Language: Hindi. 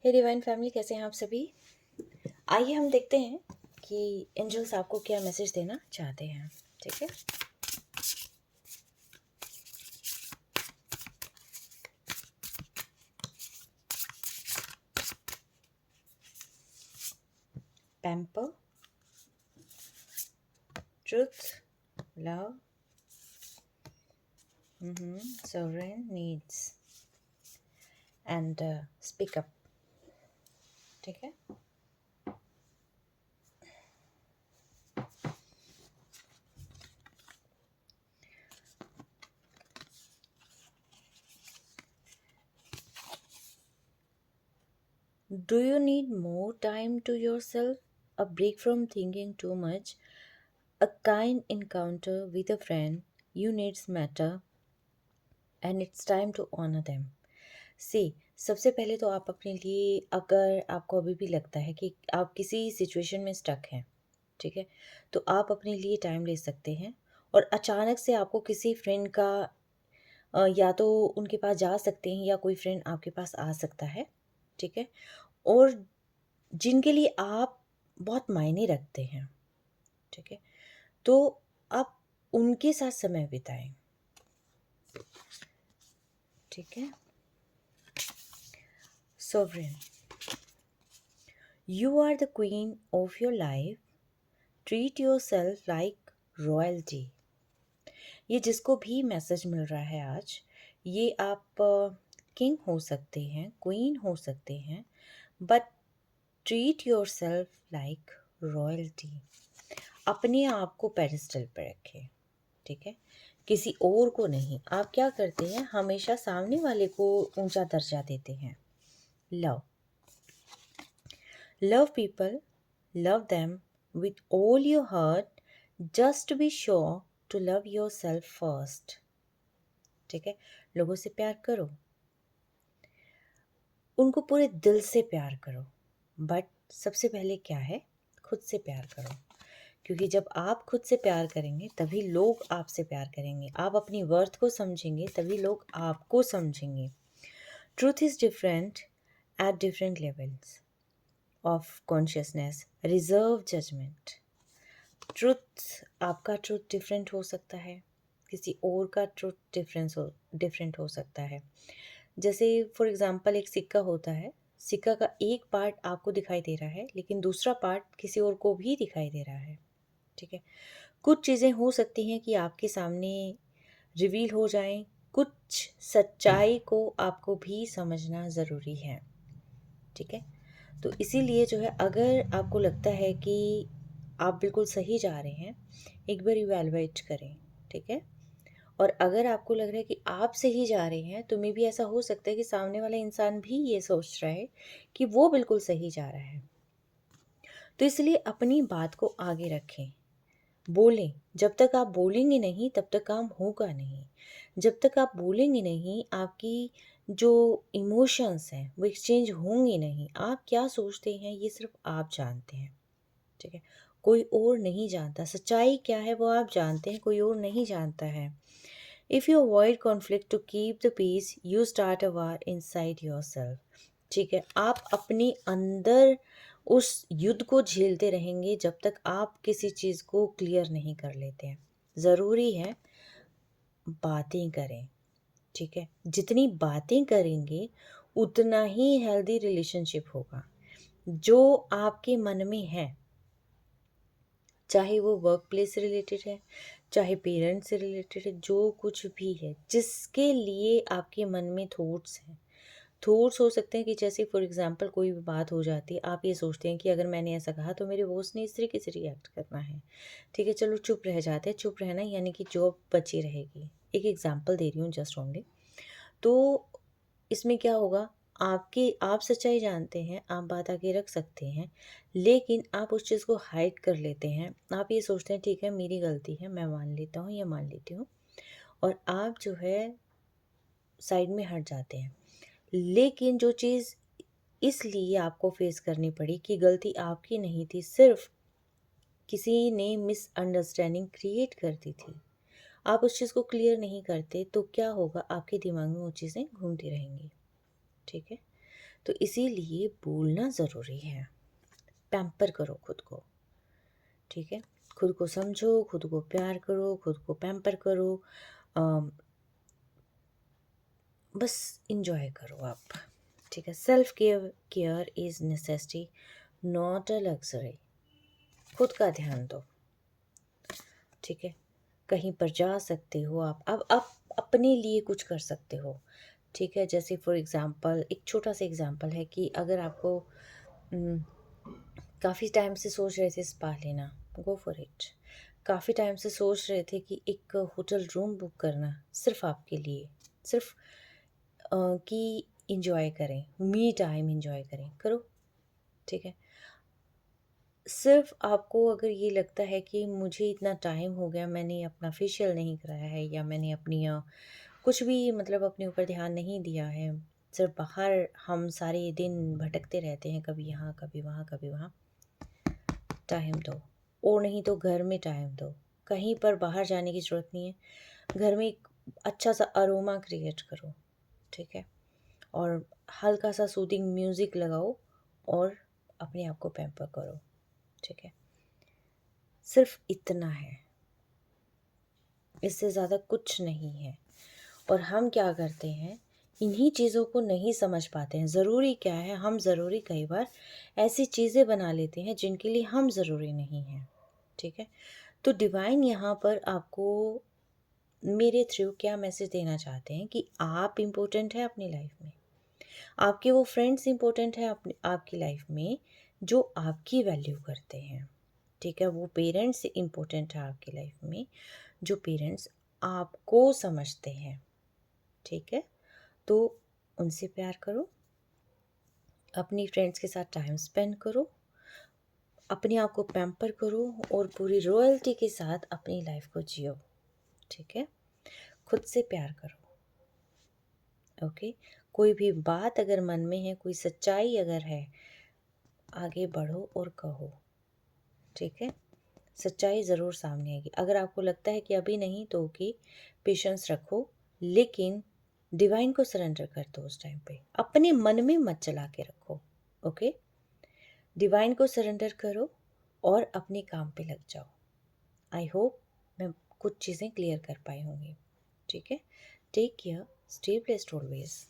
हे डिवाइन फैमिली, कैसे हैं आप सभी। आइए हम देखते हैं कि एंजल्स आपको क्या मैसेज देना चाहते हैं। ठीक है, pamper, truth, love, sovereign needs and speak up. ठीक है, do you need more time to yourself, a break from thinking too much, a kind encounter with a friend you needs matter and it's time to honor them। सी, सबसे पहले तो आप अपने लिए, अगर आपको अभी भी लगता है कि आप किसी सिचुएशन में स्टक हैं, ठीक है, तो आप अपने लिए टाइम ले सकते हैं। और अचानक से आपको किसी फ्रेंड का या तो उनके पास जा सकते हैं या कोई फ्रेंड आपके पास आ सकता है। ठीक है, और जिनके लिए आप बहुत मायने रखते हैं, ठीक है, तो आप उनके साथ समय बिताएं। ठीक है, sovereign, you are the queen of your life, treat yourself like royalty. ये जिसको भी मैसेज मिल रहा है आज, ये आप किंग हो सकते हैं, क्वीन हो सकते हैं, but treat yourself like royalty. अपने आप को पेडिस्टल पर रखें। ठीक है, किसी और को नहीं। आप क्या करते हैं, हमेशा सामने वाले को ऊंचा दर्जा देते हैं। Love, love people, love them with all your heart, just be sure to love yourself first। ठीक है, लोगों से प्यार करो, उनको पूरे दिल से प्यार करो, बट सबसे पहले क्या है, खुद से प्यार करो। क्योंकि जब आप खुद से प्यार करेंगे तभी लोग आपसे प्यार करेंगे। आप अपनी वर्थ को समझेंगे तभी लोग आपको समझेंगे। Truth is different at different levels of consciousness, reserve judgement. Truth, आपका ट्रुथ डिफरेंट हो सकता है, किसी और का ट्रुथ डिफरेंट हो सकता है। जैसे फॉर एग्ज़ाम्पल एक सिक्का होता है, सिक्का का एक पार्ट आपको दिखाई दे रहा है लेकिन दूसरा पार्ट किसी और को भी दिखाई दे रहा है। ठीक है, कुछ चीज़ें हो सकती हैं कि आपके सामने रिवील हो जाएं, कुछ सच्चाई को आपको भी समझना ज़रूरी है। ठीक है, तो इसीलिए जो है, अगर आपको लगता है कि आप बिल्कुल सही जा रहे हैं, एक बार इवैल्यूएट करें। ठीक है, और अगर आपको लग रहा है कि आप सही जा रहे हैं, तो मे भी ऐसा हो सकता है कि सामने वाला इंसान भी ये सोच रहा है कि वो बिल्कुल सही जा रहा है। तो इसलिए अपनी बात को आगे रखें, बोलें। जब तक आप बोलेंगे नहीं तब तक काम होगा नहीं। जब तक आप बोलेंगे नहीं, आपकी जो इमोशंस हैं वो एक्सचेंज होंगे नहीं। आप क्या सोचते हैं ये सिर्फ आप जानते हैं। ठीक है, कोई और नहीं जानता। सच्चाई क्या है वो आप जानते हैं, कोई और नहीं जानता है। If you avoid conflict to keep the peace, you start a war inside yourself. ठीक है, आप अपने अंदर उस युद्ध को झेलते रहेंगे जब तक आप किसी चीज़ को क्लियर नहीं कर लेते हैं। ज़रूरी है बातें करें। ठीक है, जितनी बातें करेंगे उतना ही हेल्दी रिलेशनशिप होगा। जो आपके मन में है, चाहे वो वर्क प्लेस से रिलेटेड है, चाहे पेरेंट्स से रिलेटेड है, जो कुछ भी है, जिसके लिए आपके मन में थॉट्स हैं। थॉट्स हो सकते हैं कि जैसे फॉर एग्जांपल कोई भी बात हो जाती है, आप ये सोचते हैं कि अगर मैंने ऐसा कहा तो मेरे बॉस ने इस तरीके से रिएक्ट करना है। ठीक है, चलो चुप रह जाते हैं। चुप रहना यानी कि जॉब बची रहेगी। एक एग्जांपल दे रही हूँ जस्ट ओनली। तो इसमें क्या होगा, आप सच्चाई जानते हैं, आप बात आगे रख सकते हैं, लेकिन आप उस चीज़ को हाइड कर लेते हैं। आप ये सोचते हैं ठीक है मेरी गलती है, मैं मान लेता हूँ या मान लेती हूँ, और आप जो है साइड में हट जाते हैं। लेकिन जो चीज़ इसलिए आपको फेस करनी पड़ी कि गलती आपकी नहीं थी, सिर्फ किसी ने मिसअंडरस्टैंडिंग क्रिएट कर दी थी। आप उस चीज़ को क्लियर नहीं करते तो क्या होगा, आपके दिमाग में वो चीज़ें घूमती रहेंगी। ठीक है, तो इसीलिए बोलना ज़रूरी है। पैम्पर करो खुद को, ठीक है? खुद को समझो, खुद को प्यार करो, खुद को पैम्पर करो। बस एन्जॉय करो आप, ठीक है? Self care is necessity not a luxury. खुद का ध्यान दो, ठीक है? कहीं पर जा सकते हो आप, अब आप अपने लिए कुछ कर सकते हो, ठीक है? जैसे फॉर एग्ज़ाम्पल एक छोटा-सा एग्ज़ाम्पल है कि अगर आपको काफ़ी टाइम से सोच रहे थे स्पा लेना, गो फॉर इट। काफ़ी टाइम से सोच रहे थे कि एक होटल रूम बुक करना सिर्फ़ आपके लिए, सिर्फ़ कि एन्जॉय करें, मी टाइम एन्जॉय करें, करो, ठीक है? सिर्फ़ आपको अगर ये लगता है कि मुझे इतना टाइम हो गया, मैंने अपना फेशियल नहीं कराया है या मैंने अपनी कुछ भी मतलब अपने ऊपर ध्यान नहीं दिया है, सिर्फ़ बाहर हम सारे दिन भटकते रहते हैं, कभी यहाँ, कभी वहाँ, कभी वहाँ। टाइम दो, और नहीं तो घर में टाइम दो। कहीं पर बाहर जाने की ज़रूरत नहीं है। घर में एक अच्छा-सा अरोमा क्रिएट करो, ठीक है? और हल्का-सा सूदिंग म्यूज़िक लगाओ और अपने आप को पैम्पर करो, ठीक है? सिर्फ़ इतना है, इससे ज़्यादा कुछ नहीं है। और हम क्या करते हैं, इन्हीं चीज़ों को नहीं समझ पाते हैं। ज़रूरी क्या है, हम ज़रूरी कई बार ऐसी चीज़ें बना लेते हैं जिनके लिए हम ज़रूरी नहीं हैं, ठीक है? तो डिवाइन यहाँ पर आपको मेरे थ्रू क्या मैसेज देना चाहते हैं कि आप इम्पोर्टेंट हैं अपनी लाइफ में। आपके वो फ्रेंड्स इम्पोर्टेंट हैं अपनी आपकी लाइफ में जो आपकी वैल्यू करते हैं, ठीक है? वो पेरेंट्स इम्पोर्टेंट है आपकी लाइफ में जो पेरेंट्स आपको समझते हैं, ठीक है? तो उनसे प्यार करो, अपनी फ्रेंड्स के साथ टाइम स्पेंड करो, अपने आप को पैम्पर करो और पूरी रॉयल्टी के साथ अपनी लाइफ को जियो, ठीक है? खुद से प्यार करो, ओके? कोई भी बात अगर मन में है, कोई सच्चाई अगर है, आगे बढ़ो और कहो, ठीक है? सच्चाई ज़रूर सामने आएगी। अगर आपको लगता है कि अभी नहीं तो ओके, पेशेंस रखो, लेकिन डिवाइन को सरेंडर कर दो उस टाइम पे। अपने मन में मत चला के रखो, ओके? डिवाइन को सरेंडर करो और अपने काम पे लग जाओ। आई होप मैं कुछ चीज़ें क्लियर कर पाई होंगी, ठीक है? Take care, stay blessed always.